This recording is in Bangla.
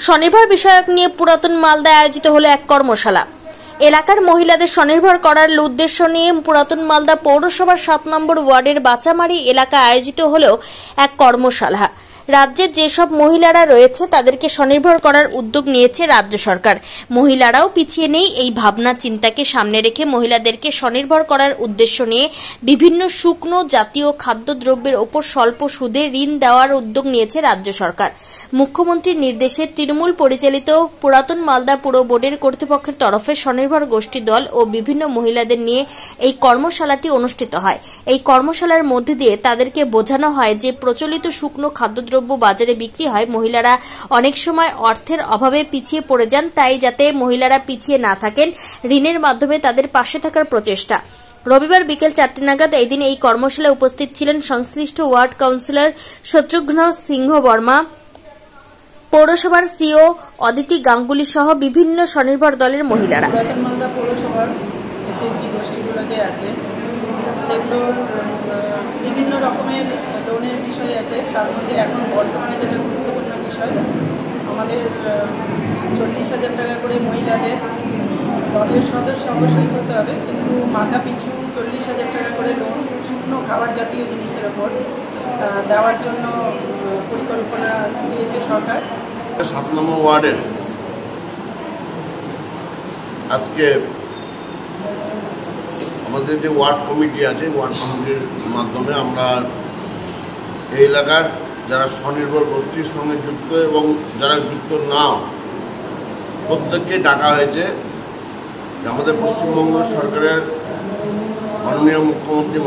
স্বনির্ভর বিষয়ক নিয়ে পুরাতন মালদায় আয়োজিত হলো এক কর্মশালা। এলাকার মহিলাদের স্বনির্ভর করার উদ্দেশ্য নিয়ে পুরাতন মালদা পৌরসভার 7 নম্বর ওয়ার্ডের বাচামারি এলাকায় আয়োজিত হলো এক কর্মশালা। রাজ্যের যেসব মহিলারা রয়েছে তাদেরকে স্বনির্ভর করার উদ্যোগ নিয়েছে রাজ্য সরকার। মহিলারাও পিছিয়ে নেই এই ভাবনা চিন্তাকে সামনে রেখে মহিলাদেরকে স্বনির্ভর করার উদ্দেশ্য নিয়ে বিভিন্ন শুকনো জাতীয় খাদ্যদ্রব্যের ওপর স্বল্প সুদে ঋণ দেওয়ার উদ্যোগ নিয়েছে রাজ্য সরকার। মুখ্যমন্ত্রীর নির্দেশে তৃণমূল পরিচালিত পুরাতন মালদা পুর বোর্ডের কর্তৃপক্ষের তরফে স্বনির্ভর গোষ্ঠী দল ও বিভিন্ন মহিলাদের নিয়ে এই কর্মশালাটি অনুষ্ঠিত হয়। এই কর্মশালার মধ্যে দিয়ে তাদেরকে বোঝানো হয় যে প্রচলিত শুকনো খাদ্যদ্রব্য বাজারে বিক্রি হয়, মহিলারা অনেক সময় অর্থের অভাবে পিছিয়ে পড়ে যান, তাই যাতে মহিলারা পিছিয়ে না থাকেন ঋণের মাধ্যমে তাদের পাশে থাকার প্রচেষ্টা। রবিবার বিকেল 4টা নাগাদ এই দিন এই কর্মশালায় উপস্থিত ছিলেন সংশ্লিষ্ট ওয়ার্ড কাউন্সিলর শত্রুঘ্ন সিংহ বর্মা, পৌরসভার সিও অদিতি গাঙ্গুলি সহ বিভিন্ন স্বনির্ভর দলের মহিলারা। পৌরসভার এসএইচজি গোষ্ঠীগুলো যে আছে সেগুলোর বিভিন্ন রকমের লোনের বিষয় আছে। তার মধ্যে এখন বর্তমানে যেটা গুরুত্বপূর্ণ বিষয়, আমাদের 40,000 টাকা করে মহিলাদের দলের সদস্য অবশ্যই করতে হবে, কিন্তু মাথা পিছু 40,000 টাকা করে লোন শুকনো খাবার জাতীয় জিনিসের ওপর দেওয়ার জন্য পরিকল্পনা দিয়েছে সরকার। 7 নম্বর ওয়ার্ডের আজকে আমাদের যে ওয়ার্ড কমিটি আছে, ওয়ার্ড কমিটির মাধ্যমে আমরা এই এলাকার যারা স্বনির্ভর গোষ্ঠীর সঙ্গে যুক্ত এবং যারা যুক্ত নাও প্রত্যেককে ডাকা হয়েছে। আমাদের পশ্চিমবঙ্গ সরকারের মাননীয় মুখ্যমন্ত্রী